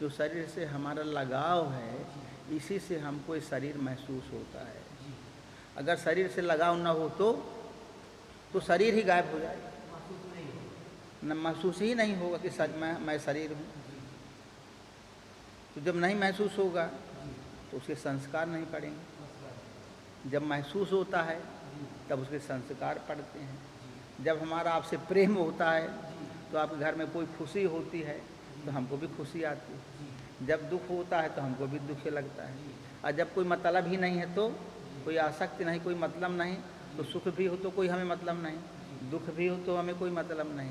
जो शरीर से हमारा लगाव है, इसी से हमको ये शरीर महसूस होता है। अगर शरीर से लगाव न हो तो शरीर ही गायब हो जाएगा, न महसूस ही नहीं होगा कि मैं शरीर हूँ। तो जब नहीं महसूस होगा तो उसके संस्कार नहीं पड़ेंगे। जब महसूस होता है तब उसके संस्कार पड़ते हैं। जब हमारा आपसे प्रेम होता है तो आपके घर में कोई खुशी होती है तो हमको भी खुशी आती है। जब दुख होता है तो हमको भी दुख लगता है। और जब कोई मतलब ही नहीं है, तो कोई आसक्ति नहीं, कोई मतलब नहीं, तो सुख भी हो तो कोई हमें मतलब नहीं, दुख भी हो तो हमें कोई मतलब नहीं।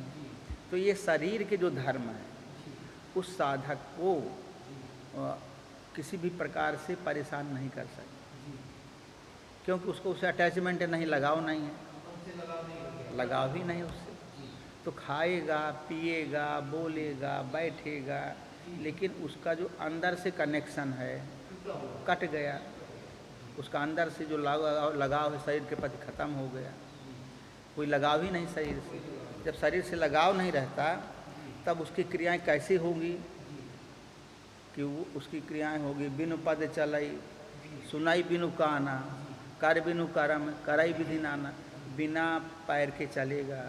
तो ये शरीर के जो धर्म है, उस साधक को किसी भी प्रकार से परेशान नहीं कर सकते, क्योंकि उसको उससे अटैचमेंट नहीं, लगाव नहीं है, लगाव ही नहीं उससे। तो खाएगा, पिएगा, बोलेगा, बैठेगा, लेकिन उसका जो अंदर से कनेक्शन है कट गया। उसका अंदर से जो लगाव है शरीर के प्रति ख़त्म हो गया। कोई लगाव ही नहीं शरीर से। जब शरीर से लगाव नहीं रहता तब उसकी क्रियाएं कैसी होंगी कि वो उसकी क्रियाएं होगी बिनु पद चलई, सुनाई बिनु काना, कर बिनु करम, करई विधि नाना। बिना पैर के चलेगा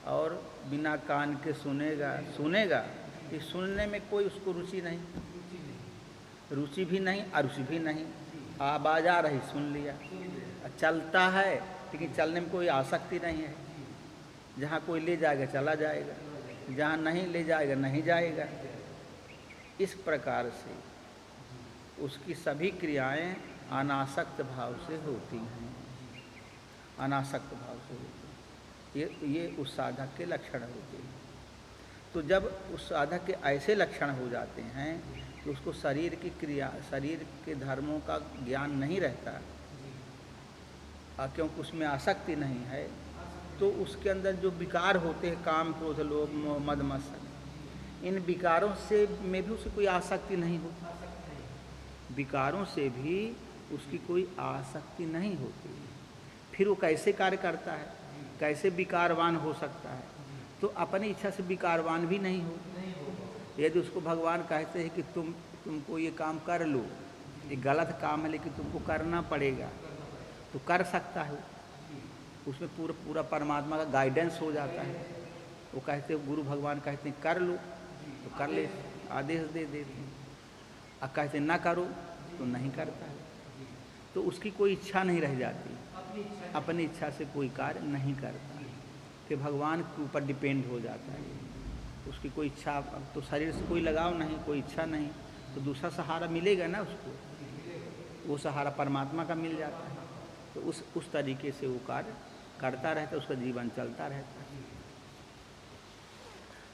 और बिना कान के सुनेगा कि सुनने में कोई उसको रुचि नहीं, रुचि भी नहीं, अरुचि भी नहीं। आवाज़ आ रही सुन लिया, चलता है लेकिन चलने में कोई आसक्ति नहीं है। जहाँ कोई ले जाएगा चला जाएगा, जहाँ नहीं ले जाएगा नहीं जाएगा। इस प्रकार से उसकी सभी क्रियाएं अनासक्त भाव से होती हैं, अनासक्त भाव से होती हैं। ये उस साधक के लक्षण होते हैं। तो जब उस साधक के ऐसे लक्षण हो जाते हैं कि उसको शरीर की क्रिया, शरीर के धर्मों का ज्ञान नहीं रहता, क्योंकि उसमें आसक्ति नहीं है, तो उसके अंदर जो विकार होते हैं, काम, क्रोध, लोभ, मोह, मद, मत्सर, इन विकारों से में भी उसे कोई आसक्ति नहीं होती। विकारों से भी उसकी कोई आसक्ति नहीं होती। फिर वो कैसे कार्य करता है, कैसे विकारवान हो सकता है? तो अपनी इच्छा से विकारवान भी नहीं हो। यदि उसको भगवान कहते हैं कि तुमको ये काम कर लो, ये गलत काम है लेकिन तुमको करना पड़ेगा, तो कर सकता है। उसमें पूरा परमात्मा का गाइडेंस हो जाता है। वो कहते हैं, गुरु भगवान कहते हैं कर लो तो कर ले, आदेश दे देते हैं। अब कहते ना करो तो नहीं करता है। तो उसकी कोई इच्छा नहीं रह जाती, अपनी इच्छा से कोई कार्य नहीं करता, कि भगवान के ऊपर डिपेंड हो जाता है। उसकी कोई इच्छा, तो शरीर से कोई लगाव नहीं, कोई इच्छा नहीं, तो दूसरा सहारा मिलेगा ना उसको, वो सहारा परमात्मा का मिल जाता है। तो उस तरीके से वो कार्य करता रहता है, उसका जीवन चलता रहता है।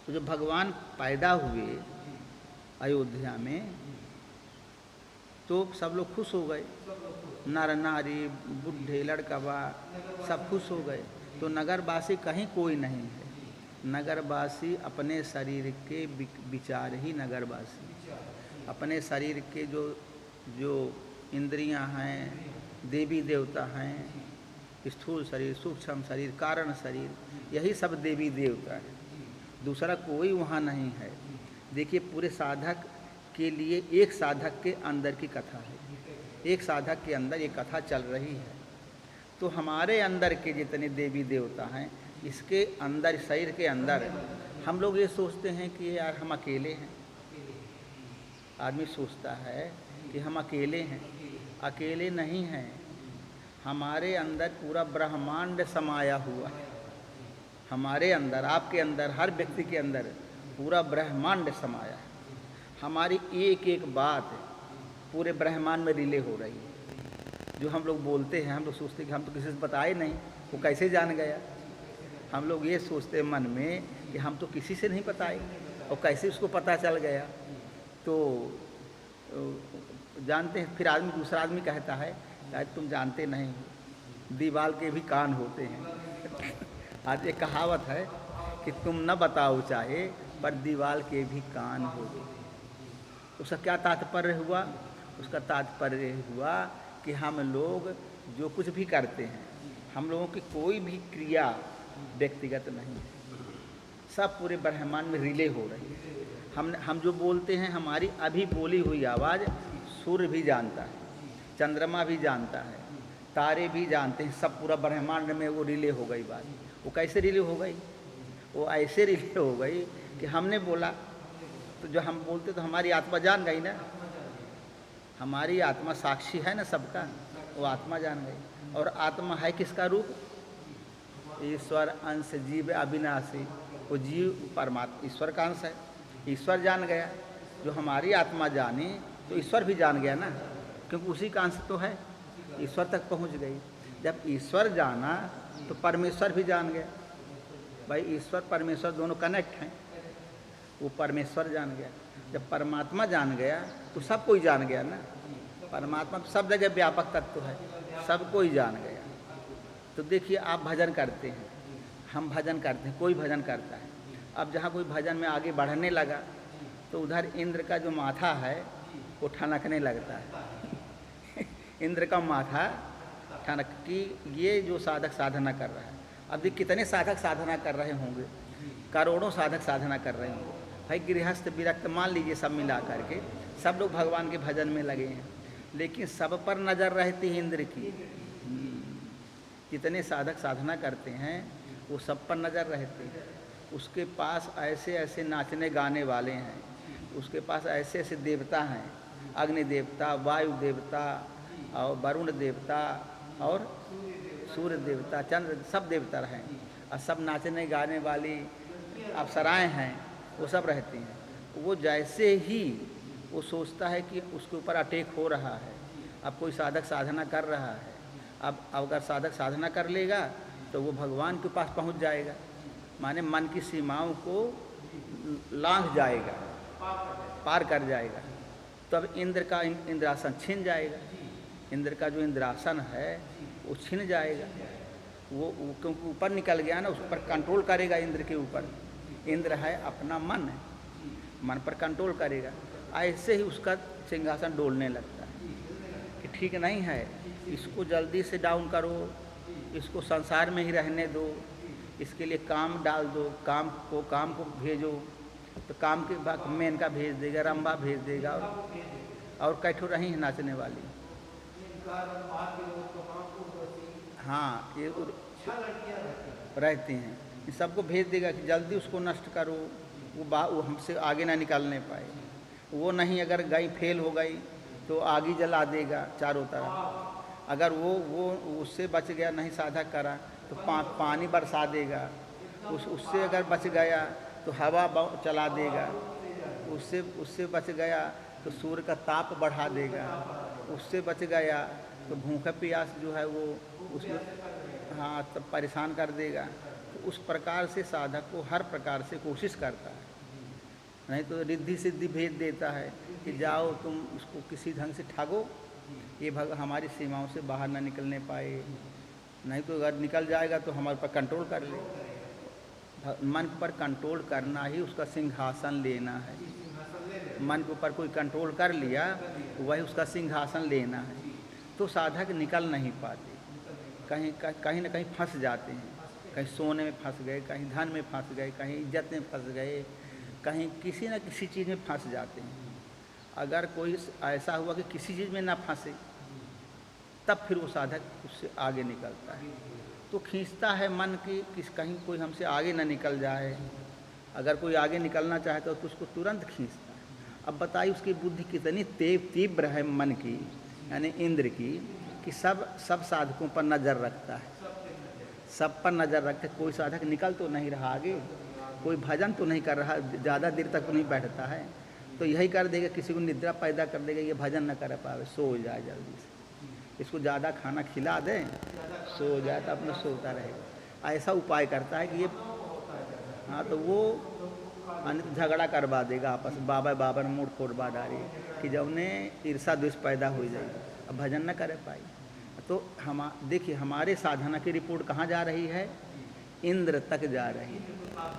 तो जब भगवान पैदा हुए अयोध्या में तो सब लोग खुश हो गए, नर नारी, बूढ़े, लड़कवा सब खुश हो गए। तो नगरवासी कहीं कोई नहीं है। नगरवासी अपने शरीर के विचार ही नगरवासी, अपने शरीर के जो इंद्रियां हैं, देवी देवता हैं, स्थूल शरीर, सूक्ष्म शरीर, कारण शरीर, यही सब देवी देवता है। दूसरा कोई वहाँ नहीं है। देखिए, पूरे साधक के लिए एक साधक के अंदर की कथा है, एक साधक के अंदर ये कथा चल रही है। तो हमारे अंदर के जितने देवी देवता हैं, इसके अंदर, शरीर के अंदर, हम लोग ये सोचते हैं कि यार हम अकेले हैं। आदमी सोचता है कि हम अकेले हैं, अकेले नहीं हैं। हमारे अंदर पूरा ब्रह्मांड समाया हुआ है। हमारे अंदर, आपके अंदर, हर व्यक्ति के अंदर पूरा ब्रह्मांड समाया है। हमारी एक एक बात पूरे ब्रह्मांड में रिले हो रही है। जो हम लोग बोलते हैं, हम लोग सोचते हैं कि हम तो किसी से बताए नहीं, वो कैसे जान गया। हम लोग ये सोचते हैं मन में कि हम तो किसी से नहीं बताए, और कैसे उसको पता चल गया। तो जानते हैं, फिर आदमी, दूसरा आदमी कहता है शायद तुम जानते नहीं हो, दीवाल के भी कान होते हैं। आज एक कहावत है कि तुम न बताओ चाहे, पर दीवाल के भी कान होते हैं। उसका क्या तात्पर्य हुआ? उसका तात्पर्य हुआ कि हम लोग जो कुछ भी करते हैं, हम लोगों की कोई भी क्रिया व्यक्तिगत नहीं है, सब पूरे ब्रह्मांड में रिले हो रही है। हम जो बोलते हैं, हमारी अभी बोली हुई आवाज़ सूर्य भी जानता है, चंद्रमा भी जानता है, तारे भी जानते हैं, सब पूरा ब्रह्मांड में वो रिले हो गई बात। वो कैसे रिले हो गई? वो ऐसे रिले हो गई कि हमने बोला तो जो हम बोलते तो हमारी आत्मा जान गई ना। हमारी आत्मा साक्षी है ना सबका, वो आत्मा जान गई। और आत्मा है किसका रूप? ईश्वर अंश जीव अविनाशी। वो जीव परमात्मा ईश्वर का अंश है। ईश्वर जान गया, जो हमारी आत्मा जानी तो ईश्वर भी जान गया ना, क्योंकि उसी का अंश तो है, ईश्वर तक पहुंच गई। जब ईश्वर जाना तो परमेश्वर भी जान गया। भाई ईश्वर परमेश्वर दोनों कनेक्ट हैं, वो परमेश्वर जान गया। जब परमात्मा जान गया तो सब कोई जान गया ना। परमात्मा तो सब जगह व्यापक तत्व है, सब कोई जान गया। तो देखिए, आप भजन करते हैं, हम भजन करते हैं, कोई भजन करता है। अब जहाँ कोई भजन में आगे बढ़ने लगा तो उधर इंद्र का जो माथा है वो ठनकने लगता है। इंद्र का माथा ठनक कि ये जो साधक साधना कर रहा है। अब देखिए कितने साधक साधना कर रहे होंगे, करोड़ों साधक साधना कर रहे होंगे। भाई गृहस्थ विरक्त मान लीजिए, सब मिला करके सब लोग भगवान के भजन में लगे हैं, लेकिन सब पर नज़र रहती है इंद्र की। जितने साधक साधना करते हैं वो सब पर नज़र रहती है। उसके पास ऐसे ऐसे नाचने गाने वाले हैं, उसके पास ऐसे ऐसे देवता हैं, अग्नि देवता, वायु देवता और वरुण देवता और सूर्य देवता, चंद्र, सब देवता हैं। और सब नाचने गाने वाली अप्सराएं हैं, वो सब रहती हैं। वो जैसे ही वो सोचता है कि उसके ऊपर अटैक हो रहा है, अब कोई साधक साधना कर रहा है, अब अगर साधक साधना कर लेगा तो वो भगवान के पास पहुंच जाएगा, माने मन की सीमाओं को लांघ जाएगा, पार कर जाएगा। तब इंद्र का इंद्रासन छिन जाएगा। इंद्र का जो इंद्रासन है वो छिन जाएगा। वो क्योंकि ऊपर निकल गया ना, उस पर कंट्रोल करेगा। इंद्र के ऊपर इंद्र है अपना मन है, मन पर कंट्रोल करेगा। ऐसे ही उसका सिंहासन डोलने लगता है कि ठीक नहीं है, इसको जल्दी से डाउन करो, इसको संसार में ही रहने दो, इसके लिए काम डाल दो, काम को भेजो। तो काम के बाद मेनका भेज देगा, रंभा भेज देगा, और कैठो रही है नाचने वाली। हाँ, ये रहती हैं, इन सबको भेज देगा कि जल्दी उसको नष्ट करो, वो हमसे आगे ना निकालने पाए। वो नहीं, अगर गाय फेल हो गई तो आगी जला देगा चारों तरफ। अगर वो उससे बच गया, नहीं साधक करा तो पानी बरसा देगा। उससे अगर बच गया तो हवा चला देगा। उससे बच गया तो सूर्य का ताप बढ़ा देगा। उससे बच गया तो भूखा प्यास जो है वो उसमें हाँ तब परेशान कर देगा। तो उस प्रकार से साधक को हर प्रकार से कोशिश करता है। नहीं तो रिद्धि सिद्धि भेज देता है कि जाओ तुम उसको किसी ढंग से ठगो, ये हमारी सीमाओं से बाहर ना निकलने पाए, नहीं तो अगर निकल जाएगा तो हमारे पर कंट्रोल कर ले। मन पर कंट्रोल करना ही उसका सिंहासन लेना है। मन के ऊपर कोई कंट्रोल कर लिया वही उसका सिंहासन लेना है। तो साधक निकल नहीं पाते, कहीं ना कहीं फंस जाते हैं। कहीं सोने में फंस गए, कहीं धन में फंस गए, कहीं इज्जत में फंस गए, कहीं किसी न किसी चीज़ में फंस जाते हैं। अगर कोई ऐसा हुआ कि किसी चीज़ में ना फंसे, तब फिर वो साधक उससे आगे निकलता है। तो खींचता है मन की कहीं कोई हमसे आगे ना निकल जाए। अगर कोई आगे निकलना चाहता है तो उसको तुरंत खींचता है। अब बताइए उसकी बुद्धि कितनी तीव्र है मन की, यानी इंद्र की, कि सब साधकों पर नज़र रखता है, सब पर नज़र रखते। कोई साधक निकल तो नहीं रहा आगे, कोई भजन तो नहीं कर रहा, ज़्यादा देर तक तो नहीं बैठता है, तो यही कर देगा, किसी को निद्रा पैदा कर देगा, ये भजन न कर पावे, सो जाए जल्दी से। इसको ज़्यादा खाना खिला दें, सो जाए तो अपना सोता रहेगा। ऐसा उपाय करता है कि ये हाँ, तो वो झगड़ा करवा देगा आपस में, बाबर मूड फोड़वा डाली कि जब उन्हें ईर्षा द्वेष पैदा हो जाएगी, अब भजन न कर पाई। तो देखिए हमारे साधना की रिपोर्ट कहाँ जा रही है? इंद्र तक जा रही है। हाँ,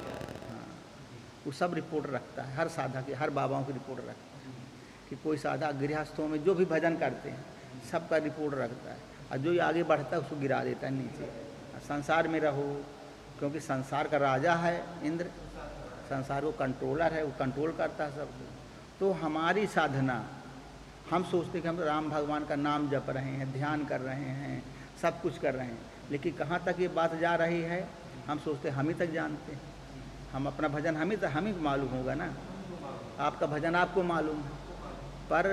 वो सब रिपोर्ट रखता है, हर साधक की, हर बाबाओं की रिपोर्ट रखता है कि कोई साधक गृहस्थों में जो भी भजन करते हैं सबका रिपोर्ट रखता है, और जो आगे बढ़ता है उसको गिरा देता है नीचे। संसार में रहो, क्योंकि संसार का राजा है इंद्र, संसार को कंट्रोलर है, वो कंट्रोल करता है सबको। तो हमारी साधना, हम सोचते कि हम राम भगवान का नाम जप रहे हैं, ध्यान कर रहे हैं, सब कुछ कर रहे हैं, लेकिन कहाँ तक ये बात जा रही है हम सोचते हम ही तक जानते हैं। हम अपना भजन हम ही मालूम होगा ना, आपका भजन आपको मालूम है, पर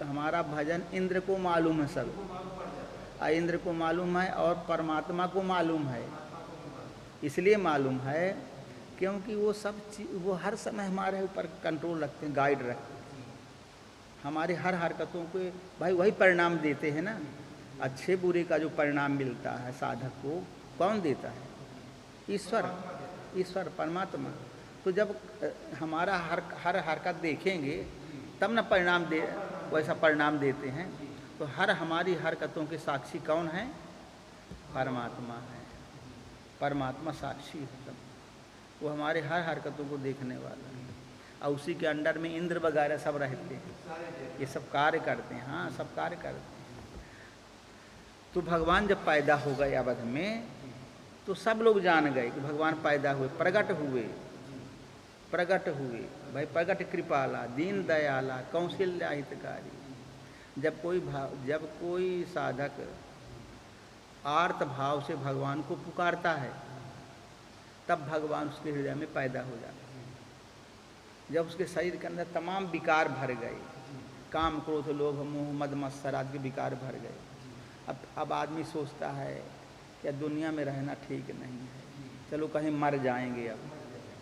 हमारा भजन इंद्र को मालूम है सब, इंद्र को मालूम है और परमात्मा को मालूम है। इसलिए मालूम है क्योंकि वो सब वो हर समय हमारे ऊपर कंट्रोल रखते हैं, गाइड रखते हैं, हमारे हर हरकतों को भाई वही परिणाम देते हैं ना। अच्छे बुरे का जो परिणाम मिलता है साधक को कौन देता है? ईश्वर परमात्मा। तो जब हमारा हर हरकत देखेंगे तब न परिणाम वैसा परिणाम देते हैं। तो हमारी हरकतों के साक्षी कौन है? परमात्मा है। परमात्मा साक्षी है तब, वो हमारे हर हरकतों को देखने वाला है। और उसी के अंडर में इंद्र वगैरह सब रहते हैं, ये सब कार्य करते हैं। हाँ, सब कार्य करते हैं। तो भगवान जब पैदा हो गए अवध में तो सब लोग जान गए कि भगवान पैदा हुए, प्रकट हुए। भाई प्रकट कृपाला, दीन दयाला, कौशल्या हितकारी। जब कोई साधक आर्त भाव से भगवान को पुकारता है तब भगवान उसके हृदय में पैदा हो जाता है। जब उसके शरीर के अंदर तमाम विकार भर गए, काम क्रोध लोभ मोह मद मत्सर आदि के विकार भर गए, अब आदमी सोचता है कि दुनिया में रहना ठीक नहीं है, चलो कहीं मर जाएंगे,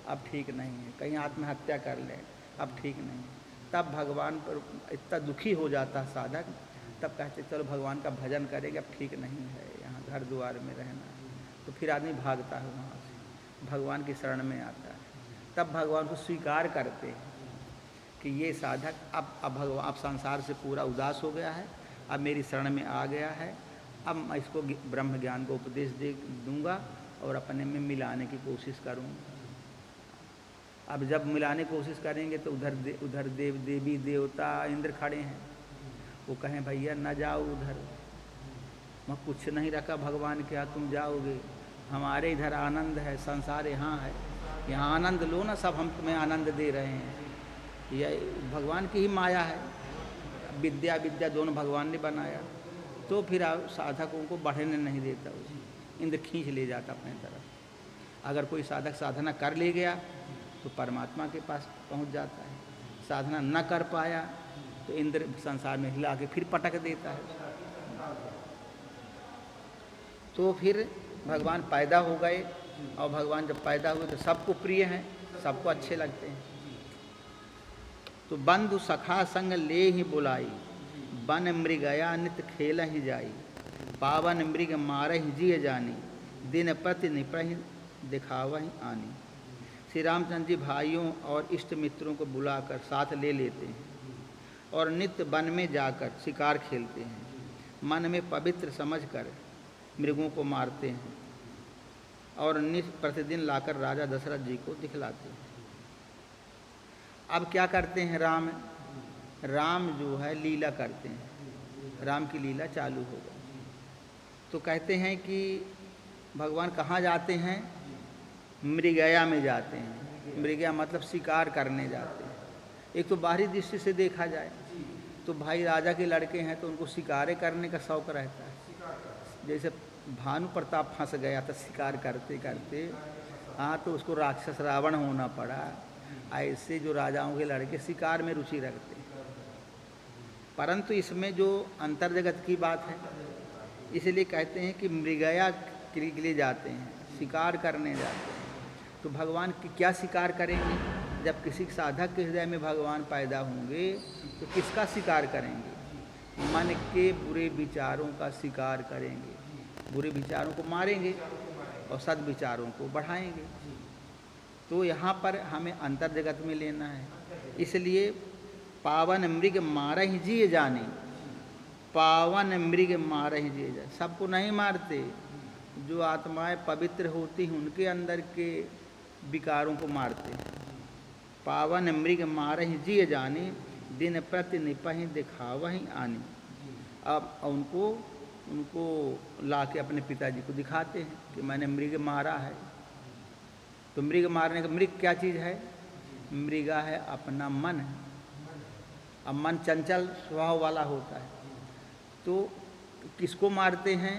अब ठीक नहीं है, कहीं आत्महत्या कर लें, अब ठीक नहीं है। तब भगवान पर इतना दुखी हो जाता है साधक, तब कहते चलो भगवान का भजन करेंगे, अब ठीक नहीं है, यहाँ घर द्वार में रहना है। तो फिर आदमी भागता है वहाँ से, भगवान की शरण में आता है। तब भगवान को स्वीकार करते हैं कि ये साधक अब संसार से पूरा उदास हो गया है, अब मेरी शरण में आ गया है, अब मैं इसको ब्रह्म ज्ञान को उपदेश दूंगा और अपने में मिलाने की कोशिश करूँगा। अब जब मिलाने की कोशिश करेंगे तो उधर देवी देवता इंद्र खड़े हैं, वो कहें भैया न जाओ उधर, मैं कुछ नहीं रखा भगवान क्या तुम जाओगे, हमारे इधर आनंद है, संसार यहाँ है, यहाँ आनंद लो ना, सब हम तुम्हें आनंद दे रहे हैं। यह भगवान की ही माया है, विद्या दोनों भगवान ने बनाया। तो फिर साधकों को बढ़ने नहीं देता, इंद्र खींच ले जाता अपने तरफ। अगर कोई साधक साधना कर ले गया तो परमात्मा के पास पहुंच जाता है, साधना न कर पाया तो इंद्र संसार में हिला के फिर पटक देता है। तो फिर भगवान पैदा हो गए, और भगवान जब पैदा हुए तो सबको प्रिय हैं, सबको अच्छे लगते हैं। तो बंधु सखा संग ले ही बुलाई, बन मृगया नित खेल ही जाई, पावन मृग मार ही जिय जानी, दिन प्रति निपहि दिखावा ही आनी। श्री रामचंद्र जी भाइयों और इष्ट मित्रों को बुलाकर साथ ले लेते हैं और नित्य वन में जाकर शिकार खेलते हैं, मन में पवित्र समझकर मृगों को मारते हैं और नित्य प्रतिदिन लाकर राजा दशरथ जी को दिखलाते हैं। अब क्या करते हैं? राम जो है लीला करते हैं, राम की लीला चालू हो गई। तो कहते हैं कि भगवान कहाँ जाते हैं? मृगया में जाते हैं। मृगया मतलब शिकार करने जाते हैं। एक तो बाहरी दृष्टि से देखा जाए तो भाई राजा के लड़के हैं तो उनको शिकारे करने का शौक़ रहता है। जैसे भानु प्रताप फंस गया था शिकार करते करते, हाँ, तो उसको राक्षस रावण होना पड़ा। ऐसे जो राजाओं के लड़के शिकार में रुचि रखते हैं, परंतु इसमें जो अंतर जगत की बात है, इसलिए कहते हैं कि मृगया के लिए जाते हैं, शिकार करने जाते हैं। तो भगवान की क्या शिकार करेंगे? जब किसी साधक के हृदय में भगवान पैदा होंगे तो किसका शिकार करेंगे? मन के बुरे विचारों का शिकार करेंगे, बुरे विचारों को मारेंगे और सद विचारों को बढ़ाएंगे। तो यहाँ पर हमें अंतर जगत में लेना है। इसलिए पावन मृग मारहि जिय जानी, पावन मृग मारहि जिय जानी। सबको नहीं मारते, जो आत्माएं पवित्र होती हैं उनके अंदर के विकारों को मारते हैं। पावन मृग मारहि जिय जानी, दिन प्रति निपहि दिखावहि आनी। अब उनको ला के अपने पिताजी को दिखाते हैं कि मैंने मृग मारा है। तो मृग मारने का, मृग क्या चीज़ है? मृगा है अपना मन। अब मन चंचल स्वभाव वाला होता है, तो किसको मारते हैं?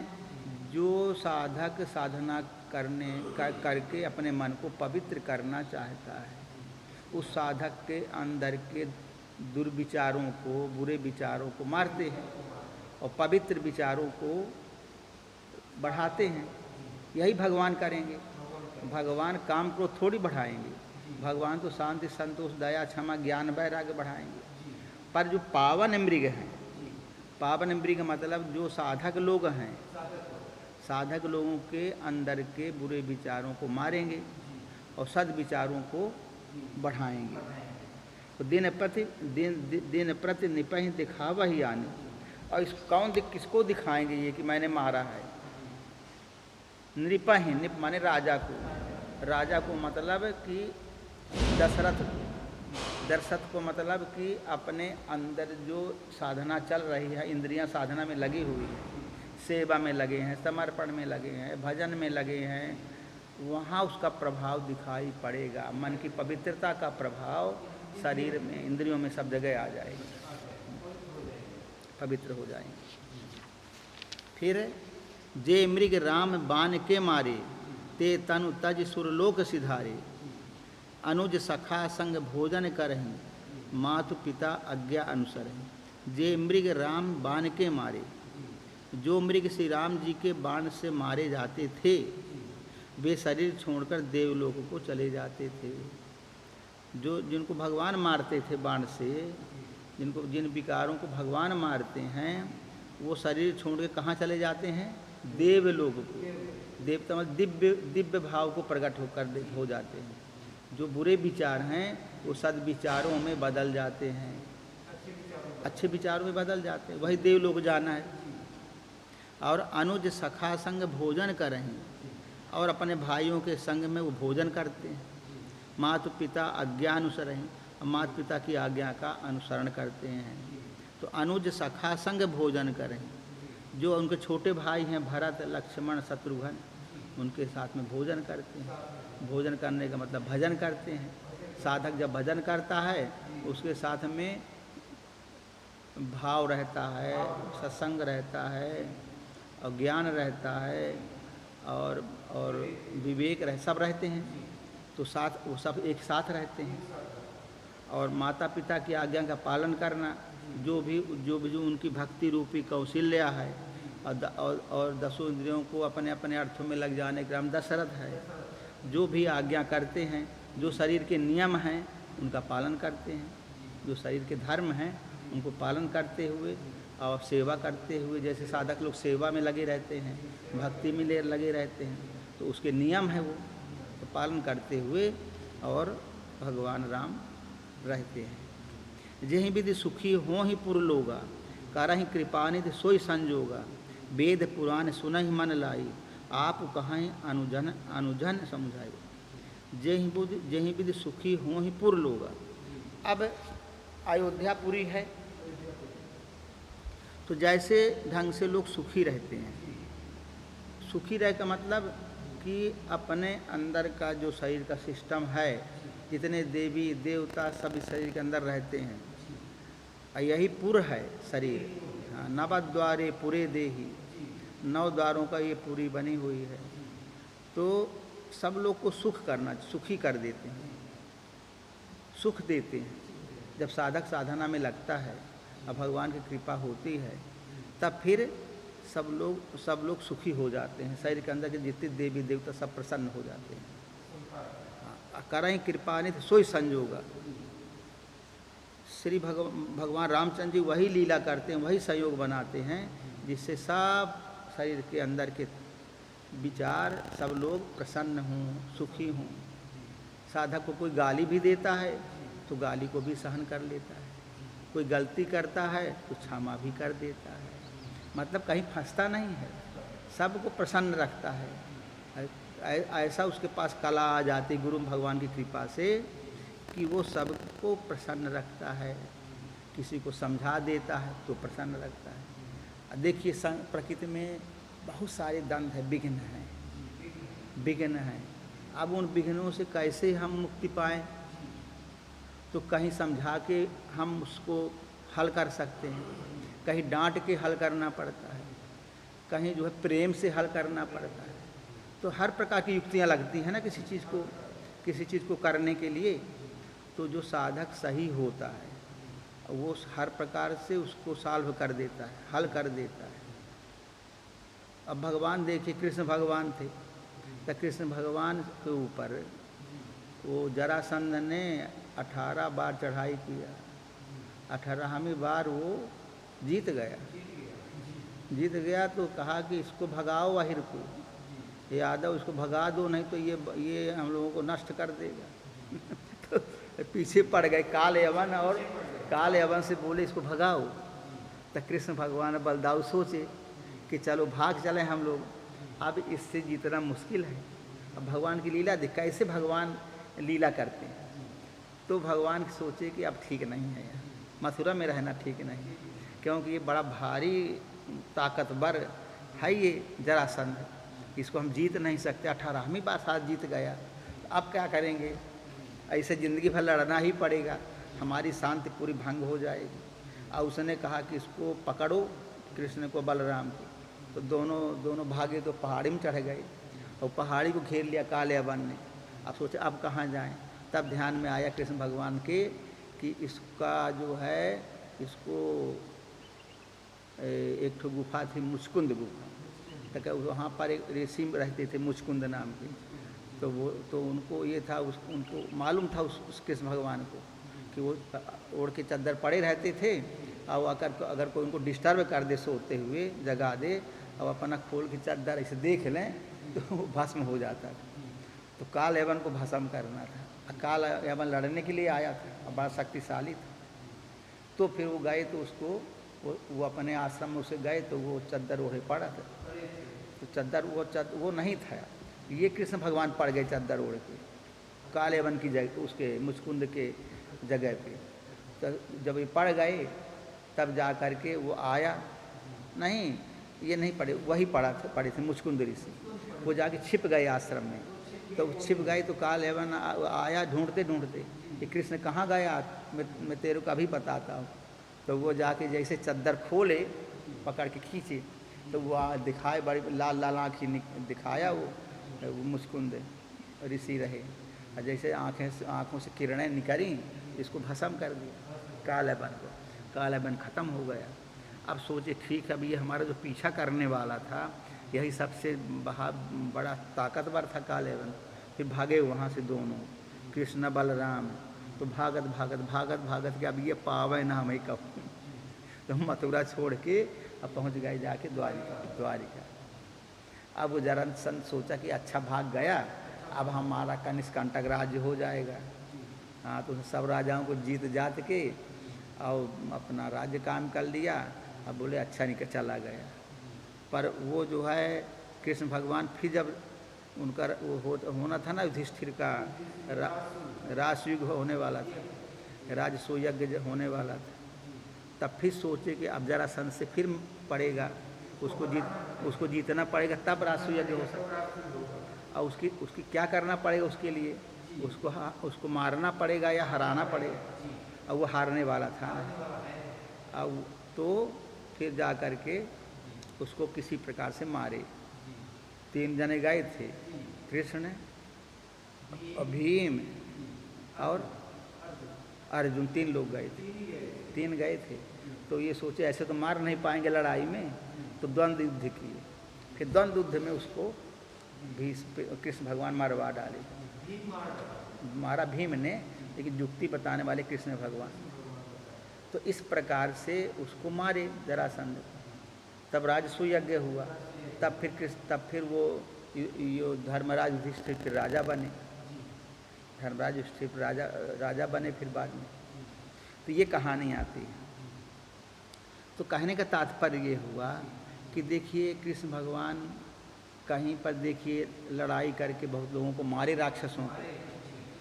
जो साधक साधना करके अपने मन को पवित्र करना चाहता है, उस साधक के अंदर के दुर्विचारों को, बुरे विचारों को मारते हैं और पवित्र विचारों को बढ़ाते हैं। यही भगवान करेंगे। भगवान काम को थोड़ी बढ़ाएंगे, भगवान तो शांति, संतोष, दया, क्षमा, ज्ञान, वैराग्य बढ़ाएंगे। पर जो पावन मृग हैं, पावन मृग मतलब जो साधक लोग हैं, साधक लोगों के अंदर के बुरे विचारों को मारेंगे और सद विचारों को बढ़ाएंगे। तो दिन प्रति निपहि दिखावा ही आने। और इस किसको दिखाएंगे ये कि मैंने मारा है? नृपहि, निप माने राजा को। राजा को मतलब कि दशरथ को मतलब कि अपने अंदर जो साधना चल रही है, इंद्रियां साधना में लगी हुई है, सेवा में लगे हैं, समर्पण में लगे हैं, भजन में लगे हैं, वहाँ उसका प्रभाव दिखाई पड़ेगा। मन की पवित्रता का प्रभाव शरीर में, इंद्रियों में, सब जगह आ जाएगा, पवित्र हो जाएंगे। फिर जे मृग राम बान के मारे, ते तनु तज सुरलोक सिधारे। अनुज सखा संग भोजन करहीं, मातु पिता आज्ञा अनुसरहीं। जे मृग राम बान के मारे, जो मृग श्री राम जी के बाण से मारे जाते थे, वे शरीर छोड़कर देवलोक को चले जाते थे। जिनको भगवान मारते थे बाण से, जिन विकारों को भगवान मारते हैं, वो शरीर छोड़ के कहाँ चले जाते हैं? देवलोक को। देवता मतलब दिव्य भाव को प्रकट हो जाते हैं। जो बुरे विचार हैं वो सद्विचारों में बदल जाते हैं, अच्छे विचारों में बदल जाते हैं, वही देवलोक जाना है। और अनुज सखा संग भोजन करें, और अपने भाइयों के संग में वो भोजन करते हैं। मातु पिता आज्ञा अनुसरें, माता पिता की आज्ञा का अनुसरण करते हैं। तो अनुज सखा संग भोजन करें, जो उनके छोटे भाई हैं भरत, लक्ष्मण, शत्रुघ्न, उनके साथ में भोजन करते हैं। भोजन करने का मतलब भजन करते हैं। साधक जब भजन करता है उसके साथ में भाव रहता है, सत्संग रहता है और ज्ञान रहता है और विवेक सब रहते हैं। तो वो सब एक साथ रहते हैं। और माता पिता की आज्ञा का पालन करना, जो भी उनकी भक्ति रूपी कौशल्या है, और दसों इंद्रियों को अपने अपने अर्थों में लग जाने का नाम दशरथ है। जो भी आज्ञा करते हैं, जो शरीर के नियम हैं उनका पालन करते हैं, जो शरीर के धर्म हैं उनको पालन करते हुए और सेवा करते हुए, जैसे साधक लोग सेवा में लगे रहते हैं, भक्ति में लगे रहते हैं, तो उसके नियम है वो तो पालन करते हुए और भगवान राम रहते हैं। जेहि विधि सुखी हों ही पुरलोगा, करहि कृपानिधि सोई संजोगा। वेद पुराण सुनहि मन लाई, आप कहें अनुजन समझाई। जेहि विधि सुखी हों ही पुरलोगा। अब अयोध्यापुरी है, तो जैसे ढंग से लोग सुखी रहते हैं, सुखी रह का मतलब कि अपने अंदर का जो शरीर का सिस्टम है, जितने देवी देवता सभी शरीर के अंदर रहते हैं, यही पुर है शरीर। हाँ, नवद्वारे पुरे देही, 9 द्वारों का ये पूरी बनी हुई है। तो सब लोग को सुखी कर देते हैं, सुख देते हैं। जब साधक साधना में लगता है और भगवान की कृपा होती है, तब फिर सब लोग सुखी हो जाते हैं। शरीर के अंदर के जितने देवी देवता सब प्रसन्न हो जाते हैं। करहीं कृपानिधि सोई संजोगा। श्री भगवान रामचंद्र जी वही लीला करते हैं, वही संयोग बनाते हैं, जिससे सब शरीर के अंदर के विचार सब लोग प्रसन्न हों, सुखी हों। साधक को कोई गाली भी देता है तो गाली को भी सहन कर लेता है, कोई गलती करता है तो क्षमा भी कर देता है। मतलब कहीं फंसता नहीं है, सबको प्रसन्न रखता है। ऐसा उसके पास कला आ जाती गुरु भगवान की कृपा से कि वो सबको प्रसन्न रखता है, किसी को समझा देता है तो प्रसन्न रखता है। देखिए प्रकृति में बहुत सारे द्वंद्व है, विघ्न है। अब उन विघ्नों से कैसे हम मुक्ति पाएं? तो कहीं समझा के हम उसको हल कर सकते हैं, कहीं डांट के हल करना पड़ता है, कहीं जो है प्रेम से हल करना पड़ता है। तो हर प्रकार की युक्तियां लगती हैं ना किसी चीज़ को करने के लिए। तो जो साधक सही होता है वो हर प्रकार से उसको सॉल्व कर देता है, हल कर देता है। अब भगवान देखिए, कृष्ण भगवान थे, तो कृष्ण भगवान के ऊपर वो जरासंध ने 18 बार चढ़ाई किया, 18वीं बार वो जीत गया। तो कहा कि इसको भगाओ अहिर को, यादव इसको भगा दो, नहीं तो ये हम लोगों को नष्ट कर देगा। तो पीछे पड़ गए काल यवन, और काल यवन से बोले इसको भगाओ। तो कृष्ण भगवान बलदाऊ सोचे कि चलो भाग चले हम लोग, अब इससे जीतना मुश्किल है। अब भगवान की लीला देख, कैसे भगवान लीला करते हैं। तो भगवान सोचे कि अब ठीक नहीं है, मथुरा में रहना ठीक नहीं, क्योंकि ये बड़ा भारी ताकतवर है ये जरासंध, इसको हम जीत नहीं सकते। 18वीं बार साथ जीत गया, तो अब क्या करेंगे? ऐसे ज़िंदगी भर लड़ना ही पड़ेगा, हमारी शांति पूरी भंग हो जाएगी। और उसने कहा कि इसको पकड़ो, कृष्ण को बलराम को। तो दोनों भागे तो पहाड़ी में चढ़ गए, और पहाड़ी को घेर लिया काले यवन ने। अब सोचे अब कहाँ जाएं? तब ध्यान में आया कृष्ण भगवान के कि इसका जो है, इसको एक ठो गुफा थी, मुचकुंद गुफा, तो वहाँ पर एक ऋषि रहते थे मुचकुंद नाम के। तो उनको ये था, उनको मालूम था उस कृष्ण भगवान को कि वो ओढ़ के चद्दर पड़े रहते थे, और अगर कोई उनको डिस्टर्ब कर दे, सोते हुए जगा दे, और अपना खोल के चद्दर ऐसे देख लें तो वो भस्म हो जाता था। तो काल यवन को भस्म करना था। काल यवन लड़ने के लिए आया था, और बड़ा शक्तिशाली था। तो फिर वो गए, तो उसको वो अपने आश्रम में उसे गए, तो वो चद्दर ओढ़े पड़ा था। तो चद्दर वो नहीं था, ये कृष्ण भगवान पड़ गए चद्दर ओढ़ के काल यवन की जगह, उसके मुचकुंद के जगह पे। तो जब ये पड़ गए, तब जा कर के वो आया, नहीं ये नहीं पड़े, वही पड़े थे मुचकुंद ऋषि। वो जाके छिप गए आश्रम में। तो छिप गए, तो काल यवन आया ढूंढते कि कृष्ण कहाँ गया, मैं तेरे को अभी बताता हूँ। तो वो जाके जैसे चद्दर खोले, पकड़ के खींचे, तो वो दिखाए, बड़ी लाल आँखी दिखाया वो मुचकुंद ऋषि रहे, और जैसे आँखों से किरणें निकली, इसको भस्म कर दिया काल यवन को। काल यवन खत्म हो गया। अब सोचे ठीक है, अब ये हमारा जो पीछा करने वाला था, यही सबसे बड़ा ताकतवर था काल यवन। फिर भागे वहाँ से दोनों, कृष्ण बलराम। तो भागत के अब ये पावे ना हमें कब। तो मथुरा छोड़ के अब पहुँच गए जाके द्वारिका। अब वो जरासंध सोचा कि अच्छा भाग गया, अब हमारा कनिष्कंटक राज्य हो जाएगा। हाँ, तो सब राजाओं को जीत जात के और अपना राज्य काम कर लिया। अब बोले अच्छा नहीं, चला गया। पर वो जो है कृष्ण भगवान, फिर जब उनका वो होना था ना, युधिष्ठिर का राजयुग होने वाला था, राजसो यज्ञ होने वाला था, तब फिर सोचे कि अब जरासंध से फिर पड़ेगा, उसको जीतना पड़ेगा, तब राजसो यज्ञ हो सकता। और उसकी क्या करना पड़ेगा उसके लिए, उसको मारना पड़ेगा या हराना पड़ेगा। और वो हारने वाला था। अब तो फिर जा कर के उसको किसी प्रकार से मारे। 3 जने गए थे, कृष्ण, भीम और अर्जुन, 3 लोग गए थे। तो ये सोचे ऐसे तो मार नहीं पाएंगे लड़ाई में, तो द्वंद्व युद्ध किए। फिर द्वंद्व युद्ध में उसको कृष्ण भगवान मरवा डाले। मारा भीम ने, लेकिन युक्ति बताने वाले कृष्ण भगवान। तो इस प्रकार से उसको मारे जरासंध। तब राजसूय यज्ञ हुआ, तब फिर वो धर्मराज युधिष्ठिर फिर राजा बने। धर्मराज युधिष्ठिर राजा बने फिर बाद में। तो ये कहानी आती है। तो कहने का तात्पर्य ये हुआ कि देखिए कृष्ण भगवान कहीं पर देखिए लड़ाई करके बहुत लोगों को मारे, राक्षसों को।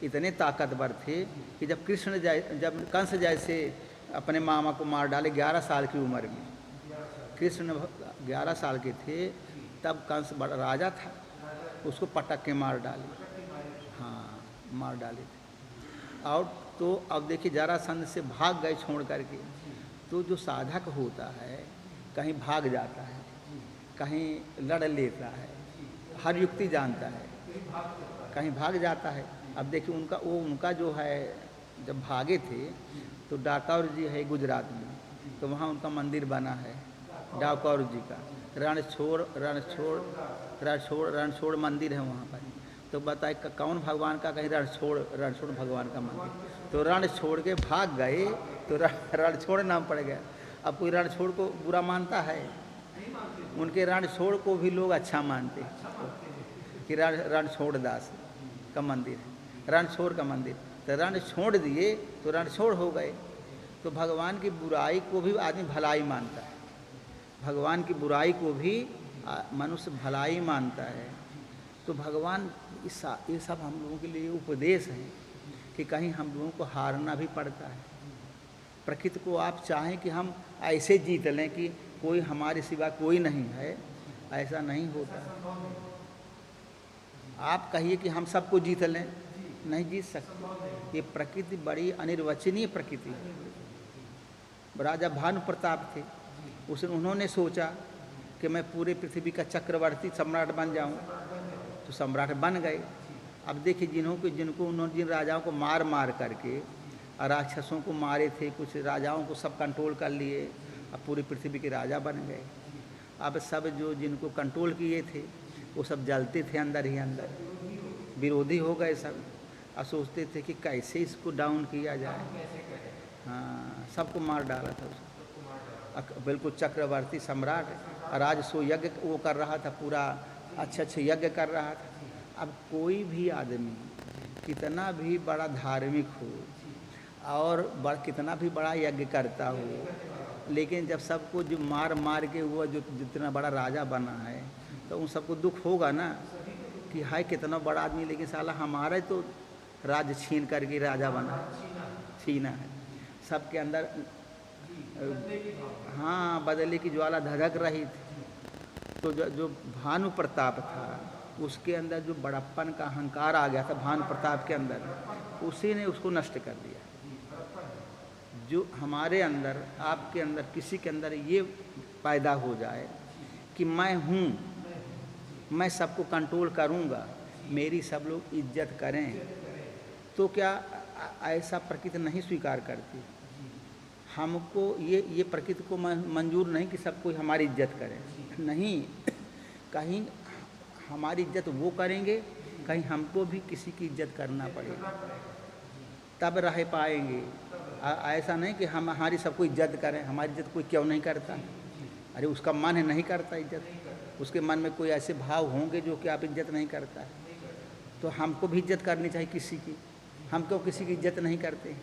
इतने ताकतवर थे कि जब कंस जैसे अपने मामा को मार डाले 11 साल की उम्र में, कृष्ण 11 साल के थे, तब कंस बड़ा राजा था, उसको पटक के मार डाले। मार डाले थे। और तो अब देखिए जरासंध से भाग गए छोड़ करके। तो जो साधक होता है कहीं भाग जाता है, कहीं लड़ लेता है, हर युक्ति जानता है, कहीं भाग जाता है। अब देखिए उनका जो है जब भागे थे तो डाकौर जी है गुजरात में, तो वहाँ उनका मंदिर बना है डाकौर जी का। रणछोड़ मंदिर है वहाँ पर। तो बताए कौन भगवान का, कहीं रणछोड़ भगवान का मंदिर। तो रण छोड़ के भाग गए तो रणछोड़ नाम पड़ गया। अब कोई रणछोड़ को बुरा मानता है? उनके रणछोड़ को भी लोग अच्छा मानते कि रणछोड़ दास का मंदिर है, रणछोड़ का मंदिर। तो रण छोड़ दिए तो रणछोड़ हो गए। तो भगवान की बुराई को भी आदमी भलाई मानता है, भगवान की बुराई को भी मनुष्य भलाई मानता है। तो भगवान ये सब हम लोगों के लिए उपदेश है कि कहीं हम लोगों को हारना भी पड़ता है। प्रकृति को आप चाहें कि हम ऐसे जीत लें कि कोई हमारे सिवा कोई नहीं है, ऐसा नहीं होता। आप कहिए कि हम सबको जीत लें, नहीं जीत सकते। ये प्रकृति बड़ी अनिर्वचनीय प्रकृति है। राजा भानु प्रताप थे, उन्होंने सोचा कि मैं पूरे पृथ्वी का चक्रवर्ती सम्राट बन जाऊं, तो सम्राट बन गए। अब देखिए जिनको उन्होंने जिन राजाओं को मार मार करके, राक्षसों को मारे थे, कुछ राजाओं को सब कंट्रोल कर लिए, अब पूरी पृथ्वी के राजा बन गए। अब सब जो जिनको कंट्रोल किए थे वो सब जलते थे अंदर ही अंदर, विरोधी हो गए सब। अब सोचते थे कि कैसे इसको डाउन किया जाए। हाँ, सबको मार डाला था उसको, बिल्कुल चक्रवर्ती सम्राट। राजसो यज्ञ वो कर रहा था, पूरा अच्छे यज्ञ कर रहा था। अब कोई भी आदमी कितना भी बड़ा धार्मिक हो और कितना भी बड़ा यज्ञ करता हो, लेकिन जब सबको जो मार मार के वो जो जितना बड़ा राजा बना है, तो उन सबको दुख होगा ना कि हाय कितना बड़ा आदमी, लेकिन साला हमारा तो राज छीन करके राजा बना, छीना है। सबके अंदर हाँ बदले की ज्वाला धधक रही थी। तो जो भानु प्रताप था उसके अंदर जो बड़प्पन का अहंकार आ गया था भानु प्रताप के अंदर, उसी ने उसको नष्ट कर दिया। जो हमारे अंदर, आपके अंदर, किसी के अंदर ये पैदा हो जाए कि मैं हूँ, मैं सबको कंट्रोल करूँगा, मेरी सब लोग इज्जत करें, तो क्या ऐसा प्रकृति नहीं स्वीकार करती। हमको ये प्रकृति को मंजूर नहीं कि सब कोई हमारी इज्जत करे, नहीं। कहीं हमारी इज्जत वो करेंगे, कहीं हमको भी किसी की इज्जत करना पड़ेगा, तब रह पाएंगे। ऐसा नहीं कि हम हमारी सबको इज्जत करें। हमारी इज्जत कोई क्यों नहीं करता? अरे उसका मन है नहीं करता इज्जत, उसके मन में कोई ऐसे भाव होंगे जो कि आप इज्जत नहीं करता है। तो हमको भी इज्जत करनी चाहिए किसी की, हम क्यों किसी की इज्जत नहीं करते?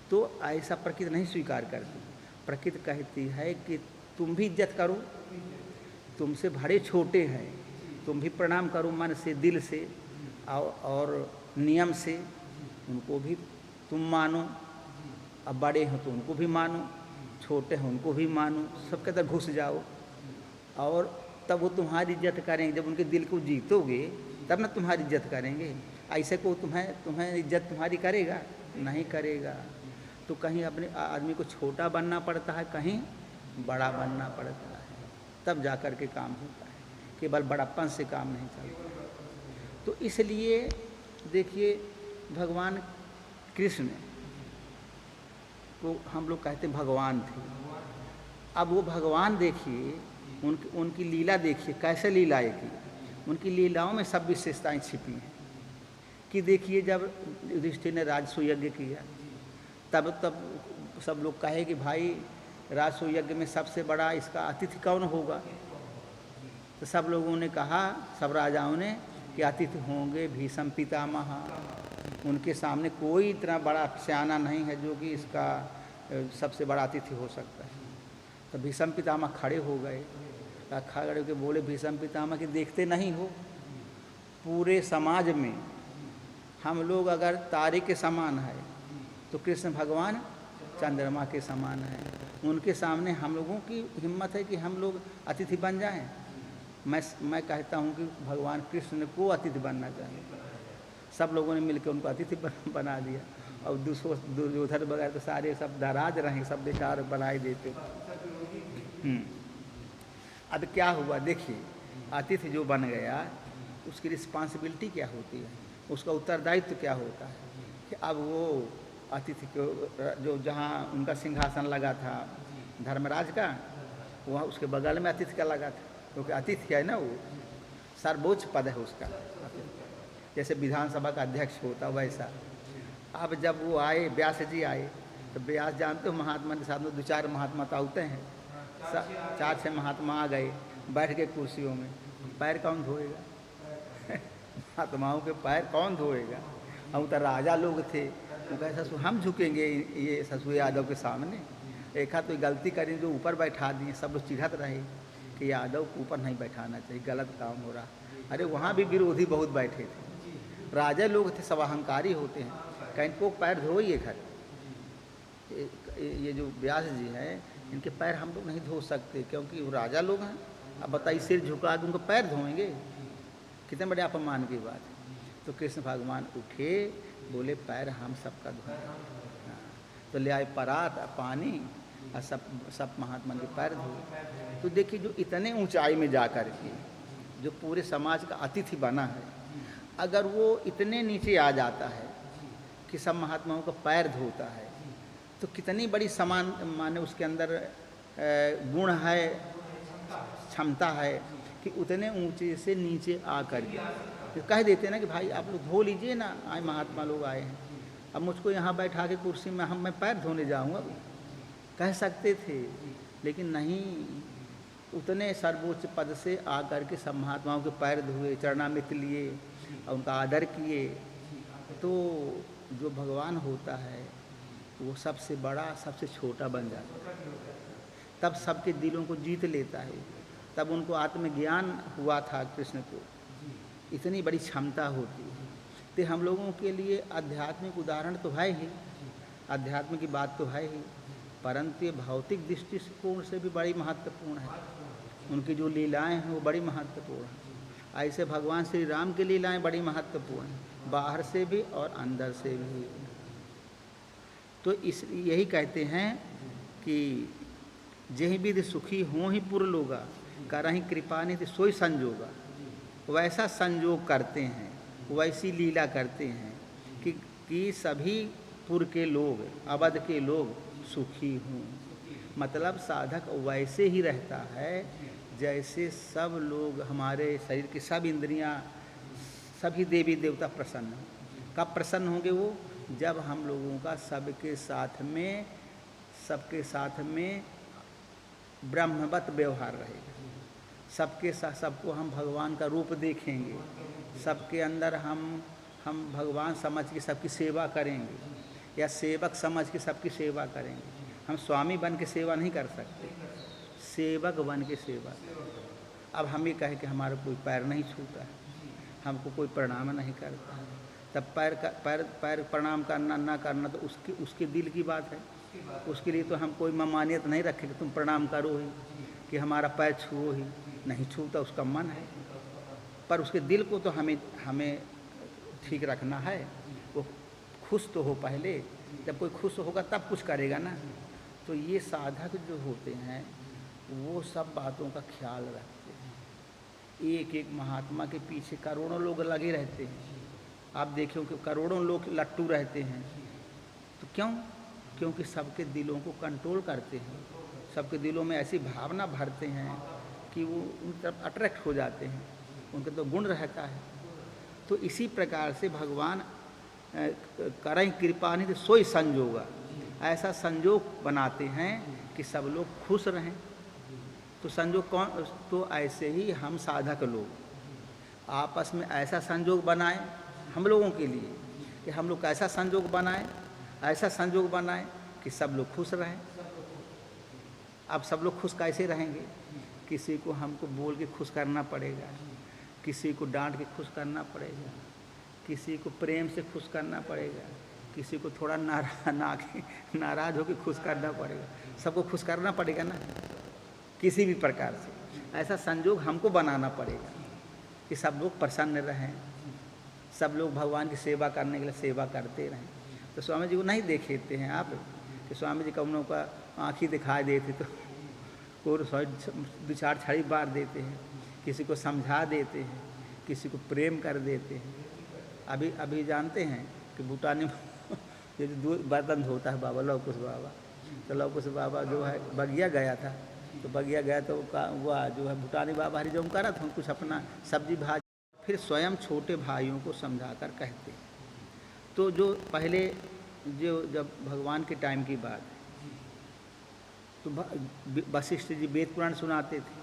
तो ऐसा प्रकृति नहीं स्वीकार करती। प्रकृति कहती है कि तुम भी इज्जत करो, तुमसे बड़े छोटे हैं, तुम भी प्रणाम करो मन से, दिल से और नियम से, उनको भी तुम मानो। अब बड़े हो तो उनको भी मानो, छोटे हैं उनको भी मानो, सबके अंदर घुस जाओ और तब वो तुम्हारी इज्जत करेंगे। जब उनके दिल को जीतोगे तब ना तुम्हारी इज्जत करेंगे। ऐसे को तुम्हें इज्जत तुम्हारी करेगा? नहीं करेगा। तो कहीं अपने आदमी को छोटा बनना पड़ता है, कहीं बड़ा बनना पड़ता है, तब जा कर के काम होता है। केवल बड़प्पन से काम नहीं चलता। तो इसलिए देखिए भगवान कृष्ण को हम लोग कहते हैं भगवान थे। अब वो भगवान देखिए, उनकी लीला देखिए, कैसे लीलाएं की। उनकी लीलाओं में सब विशेषताएं छिपी हैं कि देखिए जब युधिष्ठिर ने राजसूय यज्ञ किया तब सब लोग कहे कि भाई राजसूय यज्ञ में सबसे बड़ा इसका अतिथि कौन होगा? तो सब लोगों ने कहा, सब राजाओं ने, कि अतिथि होंगे भीष्म पितामह। उनके सामने कोई इतना बड़ा स्याना नहीं है जो कि इसका सबसे बड़ा अतिथि हो सकता है। तो भीष्म पितामह खड़े हो गए, खड़े होकर बोले भीष्म पितामह कि देखते नहीं हो, पूरे समाज में हम लोग अगर तारे के समान है तो कृष्ण भगवान चंद्रमा के समान है। उनके सामने हम लोगों की हिम्मत है कि हम लोग अतिथि बन जाएं। मैं कहता हूं कि भगवान कृष्ण को अतिथि बनना चाहिए। सब लोगों ने मिलकर उनको अतिथि बना दिया। और दुर्योधन वगैरह तो सारे सब नाराज रहे, सब बेकार बना ही देते। अब क्या हुआ देखिए, अतिथि जो बन गया उसकी रिस्पॉन्सिबिलिटी क्या होती है, उसका उत्तरदायित्व क्या होता है कि अब वो अतिथि को जो जहाँ उनका सिंहासन लगा था धर्मराज का, वहाँ उसके बगल में अतिथि का लगा था, क्योंकि अतिथि है ना, वो सर्वोच्च पद है उसका। जैसे विधानसभा का अध्यक्ष होता वैसा। अब जब वो आए, व्यास जी आए, तो व्यास जानते हो महात्मा के साथ में 2-4 महात्मा तो आते हैं, 4-6 महात्मा आ गए, बैठ के कुर्सियों में। पैर कौन धोएगा? महात्माओं के पैर कौन धोएगा? हम तो राजा लोग थे, वो कहे ससुर हम झुकेंगे ये ससुर यादव के सामने? एक हाथ तो गलती करें जो ऊपर बैठा दिए, सब लोग चिढ़त रहे कि यादव को ऊपर नहीं बैठाना चाहिए, गलत काम हो रहा। अरे वहाँ भी विरोधी बहुत बैठे थे, राजा लोग थे, सब अहंकारी होते हैं, कहीं को पैर धोइए घर। ये जो व्यास जी हैं, इनके पैर हम लोग नहीं धो सकते क्योंकि वो राजा लोग हैं। अब बताइए, सिर झुका के उनको पैर धोएंगे? कितने बड़े अपमान की बात है। तो कृष्ण भगवान उठे, बोले पैर हम सबका धोएंगे। तो ले आए परात पानी और सब महात्मा के पैर धोए। तो देखिए, जो इतने ऊंचाई में जा कर के जो पूरे समाज का अतिथि बना है, अगर वो इतने नीचे आ जाता है कि सब महात्माओं का पैर धोता है, तो कितनी बड़ी समान माने उसके अंदर गुण है, क्षमता है कि उतने ऊंचे से नीचे आ कर के तो कह देते हैं ना कि भाई आप लोग धो लीजिए ना, आए महात्मा लोग आए हैं, अब मुझको यहाँ बैठा के कुर्सी में मैं पैर धोने जाऊँगा, कह सकते थे। लेकिन नहीं, उतने सर्वोच्च पद से आ कर के सब महात्माओं के पैर धोए, चरणामृत लिए और उनका आदर किए। तो जो भगवान होता है वो सबसे बड़ा सबसे छोटा बन जाता है, तब सबके दिलों को जीत लेता है। तब उनको आत्मज्ञान हुआ था कृष्ण को, इतनी बड़ी क्षमता होती है। तो हम लोगों के लिए आध्यात्मिक उदाहरण तो है ही, अध्यात्म की बात तो है ही, परंतु ये भौतिक दृष्टिकोण से भी बड़ी महत्वपूर्ण है। उनकी जो लीलाएं हैं वो बड़ी महत्वपूर्ण हैं। ऐसे भगवान श्री राम की लीलाएं बड़ी महत्वपूर्ण हैं, बाहर से भी और अंदर से भी। तो इस यही कहते हैं कि जेहि विधि सुखी हों ही पुर लोगा, करहि कृपा निधि सोई संजोगा। वैसा संजोग करते हैं, वैसी लीला करते हैं कि सभी पुर के लोग, अवध के लोग सुखी हों। मतलब साधक वैसे ही रहता है जैसे सब लोग, हमारे शरीर की सब इंद्रियां, सभी देवी देवता प्रसन्न हों। कब प्रसन्न होंगे वो? जब हम लोगों का सबके साथ में ब्रह्मवत व्यवहार रहेगा, सबके साथ सबको हम भगवान का रूप देखेंगे, सबके अंदर हम भगवान समझ के सबकी सेवा करेंगे या सेवक समझ के सबकी सेवा करेंगे। हम स्वामी बन के सेवा नहीं कर सकते, सेवक बन के सेवा। अब हम ये कहें कि हमारा कोई पैर नहीं छूता है, हमको कोई प्रणाम नहीं करता है, तब पैर प्रणाम करना ना करना तो उसके दिल की बात है। उसके लिए तो हम कोई ममानियत नहीं रखें कि तुम प्रणाम करो ही, कि हमारा पैर छुओ ही, नहीं छूता, उसका मन है। पर उसके दिल को तो हमें ठीक रखना है। वो खुश तो हो पहले, जब कोई खुश होगा तब कुछ करेगा ना। तो ये साधक जो होते हैं वो सब बातों का ख्याल रखते हैं। एक एक महात्मा के पीछे करोड़ों लोग लगे रहते हैं। आप देखिए कि करोड़ों लोग लट्टू रहते हैं, तो क्यों? क्योंकि सबके दिलों को कंट्रोल करते हैं, सबके दिलों में ऐसी भावना भरते हैं कि वो उन तरफ अट्रैक्ट हो जाते हैं, उनका तो गुण रहता है। तो इसी प्रकार से भगवान करहि कृपा निधि सोई संजोगा, ऐसा संजोग बनाते हैं कि सब लोग खुश रहें। तो संजोग कौन? तो ऐसे ही हम साधक लोग आपस में ऐसा संजोग बनाएं हम लोगों के लिए, कि हम लोग कैसा संजोग बनाएं, ऐसा संजोग बनाएं कि सब लोग खुश रहें। अब सब लोग खुश कैसे रहेंगे? किसी को हमको बोल के खुश करना पड़ेगा, किसी को डांट के खुश करना पड़ेगा, किसी को प्रेम से खुश करना पड़ेगा, किसी को थोड़ा नाराज होकर खुश करना पड़ेगा। सबको खुश करना पड़ेगा ना, किसी भी प्रकार से। ऐसा संजोग हमको बनाना पड़ेगा कि सब लोग प्रसन्न रहें, सब लोग भगवान की सेवा करने के लिए सेवा करते रहें। तो स्वामी जी को नहीं देखेते हैं आप कि स्वामी जी कौनों का आँख ही दिखाई देते तो को दो चार छड़ी बार देते हैं, किसी को समझा देते हैं, किसी को प्रेम कर देते हैं। अभी अभी जानते हैं कि भूटानी ये जो दूध बर्तन धोता है बाबा लवकुश बाबा, तो लवकुश बाबा जो है बगिया गया था, तो बगिया गया तो वह जो है भूटानी बाबा हरि जो करा था कुछ अपना सब्जी भाजी, फिर स्वयं छोटे भाइयों को समझाकर कहते। तो जो पहले जो जब भगवान के टाइम की बात है तो वशिष्ठ जी वेद पुराण सुनाते थे,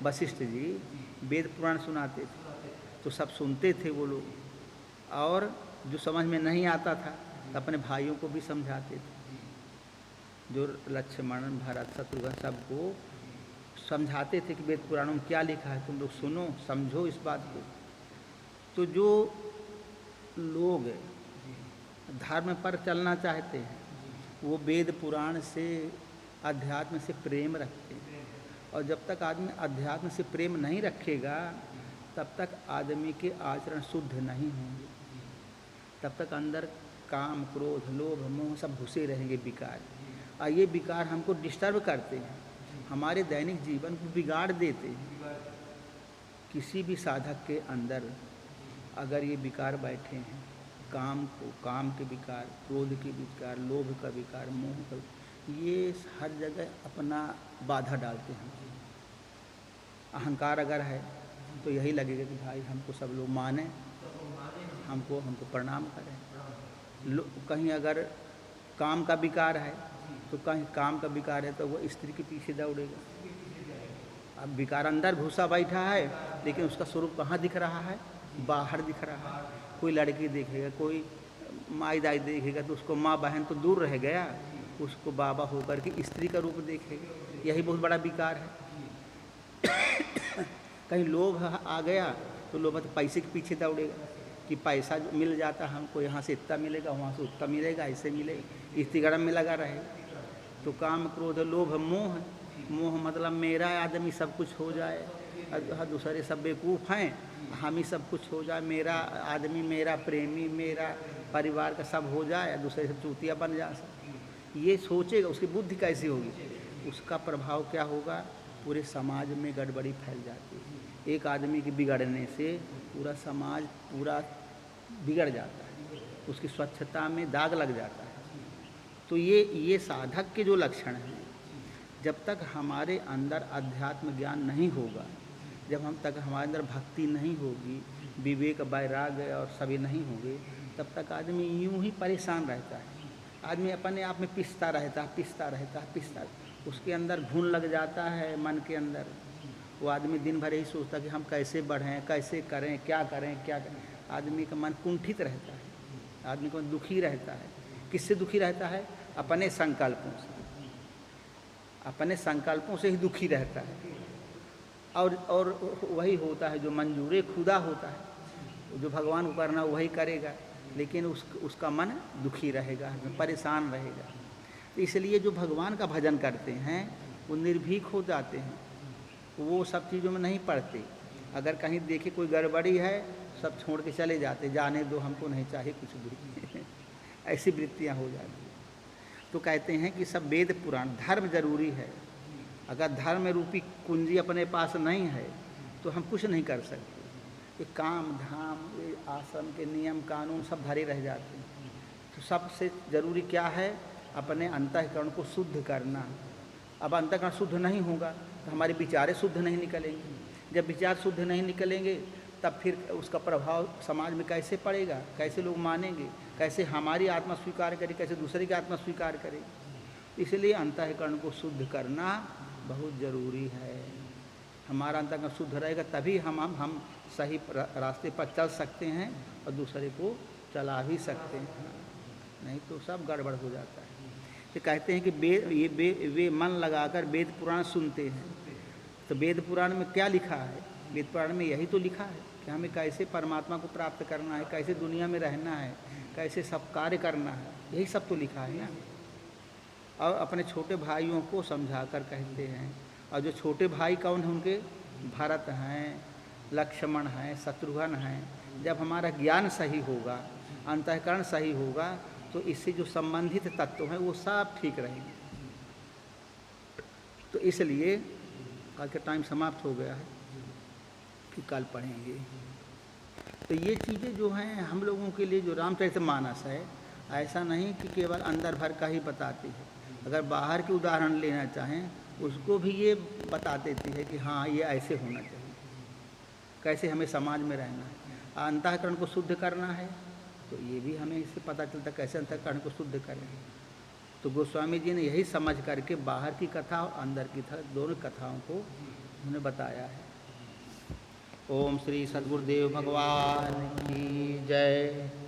वशिष्ठ जी वेद पुराण सुनाते थे, तो सब सुनते थे वो लोग, और जो समझ में नहीं आता था तो अपने भाइयों को भी समझाते थे, जो लक्ष्मण भरत शत्रुघ्न सबको समझाते थे कि वेद पुराणों में क्या लिखा है, तुम लोग सुनो समझो इस बात को। तो जो लोग धर्म पर चलना चाहते हैं वो वेद पुराण से अध्यात्म से प्रेम रखते हैं, और जब तक आदमी अध्यात्म से प्रेम नहीं रखेगा तब तक आदमी के आचरण शुद्ध नहीं होंगे, तब तक अंदर काम क्रोध लोभ मोह सब घुसे रहेंगे विकार, और ये विकार हमको डिस्टर्ब करते हैं, हमारे दैनिक जीवन को बिगाड़ देते हैं। किसी भी साधक के अंदर अगर ये विकार बैठे हैं, काम के विकार, क्रोध के विकार, लोभ का विकार, मोह का, ये हर जगह अपना बाधा डालते हैं। अहंकार अगर है तो यही लगेगा कि भाई हमको सब लोग माने, हमको प्रणाम करें। कहीं अगर काम का विकार है तो कहीं काम का विकार है तो वो स्त्री के पीछे दौड़ेगा। अब विकार अंदर घुसा बैठा है लेकिन उसका स्वरूप कहाँ दिख रहा है, बाहर दिख रहा है। कोई लड़की देखेगा, कोई माई दाई देखेगा तो उसको माँ बहन तो दूर रह गया, उसको बाबा होकर के स्त्री का रूप देखेगा, यही बहुत बड़ा विकार है। कहीं लोभ आ गया तो लोभ तो पैसे के पीछे दौड़ेगा कि पैसा मिल जाता हमको, यहाँ से इतना मिलेगा वहाँ से उतना मिलेगा, ऐसे मिलेगा, इसी गरम में लगा रहे। तो काम क्रोध लोभ मोह, मोह मतलब मेरा आदमी सब कुछ हो जाए, दूसरे सब बेवकूफ़ हैं, हम ही सब कुछ हो जाए, मेरा आदमी मेरा प्रेमी मेरा परिवार का सब हो जाए, दूसरे सब चूतिया बन जा सब, ये सोचेगा, उसकी बुद्धि कैसी होगी, उसका प्रभाव क्या होगा, पूरे समाज में गड़बड़ी फैल जाती है। एक आदमी के बिगड़ने से पूरा समाज पूरा बिगड़ जाता है, उसकी स्वच्छता में दाग लग जाता है। तो ये साधक के जो लक्षण हैं, जब तक हमारे अंदर अध्यात्म ज्ञान नहीं होगा, जब हम तक हमारे अंदर भक्ति नहीं होगी, विवेक वैराग्य और सभी नहीं होंगे, तब तक आदमी यूं ही परेशान रहता है। आदमी अपने आप में पिसता रहता है, उसके अंदर घुन लग जाता है मन के अंदर। वो आदमी दिन भर यही सोचता कि हम कैसे बढ़ें, कैसे करें, क्या करें। आदमी का मन कुंठित रहता है, आदमी का मन दुखी रहता है। किससे दुखी रहता है? अपने संकल्पों से ही दुखी रहता है। और वही होता है जो मंजूर खुदा होता है, जो भगवान को करना वही करेगा, लेकिन उसका मन दुखी रहेगा, परेशान रहेगा। तो इसलिए जो भगवान का भजन करते हैं वो निर्भीक हो जाते हैं, वो सब चीज़ों में नहीं पड़ते। अगर कहीं देखे कोई गड़बड़ी है सब छोड़ के चले जाते, जाने दो हमको नहीं चाहिए कुछ भी ऐसी वृत्तियाँ हो जाती। तो कहते हैं कि सब वेद पुराण धर्म जरूरी है। अगर धर्म रूपी कुंजी अपने पास नहीं है तो हम कुछ नहीं कर सकते। ये काम धाम ये आश्रम के नियम कानून सब धरे रह जाते हैं। तो सबसे ज़रूरी क्या है? अपने अंतःकरण को शुद्ध करना। अब अंतःकरण शुद्ध नहीं होगा तो हमारे विचारे शुद्ध नहीं निकलेंगे। जब विचार शुद्ध नहीं निकलेंगे तब फिर उसका प्रभाव समाज में कैसे पड़ेगा, कैसे लोग मानेंगे, कैसे हमारी आत्मा स्वीकार करे, कैसे दूसरे की आत्मा स्वीकार करे। इसलिए अंतःकरण को शुद्ध करना बहुत ज़रूरी है। हमारा अंतःकरण शुद्ध रहेगा तभी हम सही रास्ते पर चल सकते हैं और दूसरे को चला भी सकते हैं, नहीं तो सब गड़बड़ हो जाता है। तो कहते हैं कि वे मन लगाकर वेद पुराण सुनते हैं। तो वेद पुराण में क्या लिखा है? वेद पुराण में यही तो लिखा है कि हमें कैसे परमात्मा को प्राप्त करना है, कैसे दुनिया में रहना है, कैसे सब कार्य करना है, यही सब तो लिखा है ना। और अपने छोटे भाइयों को समझा कर कहते हैं। और जो छोटे भाई कौन हैं उनके? भरत हैं, लक्ष्मण हैं, शत्रुघ्न हैं, जब हमारा ज्ञान सही होगा, अंतःकरण सही होगा, तो इससे जो संबंधित तत्व हैं वो सब ठीक रहेंगे। तो इसलिए आज का टाइम समाप्त हो गया है कि कल पढ़ेंगे। तो ये चीज़ें जो हैं हम लोगों के लिए, जो रामचरितमानस है, ऐसा नहीं कि केवल अंदर भर का ही बताती है। अगर बाहर के उदाहरण लेना चाहें, उसको भी ये बता देती है कि हाँ ये ऐसे होना चाहिए, कैसे हमें समाज में रहना है, अंतःकरण को शुद्ध करना है, तो ये भी हमें इससे पता चलता कैसे अंतःकरण को शुद्ध करें। तो गोस्वामी जी ने यही समझ करके बाहर की कथा और अंदर की कथा, दोनों कथाओं को उन्होंने बताया है। ओम श्री सद्गुरुदेव भगवान की जय।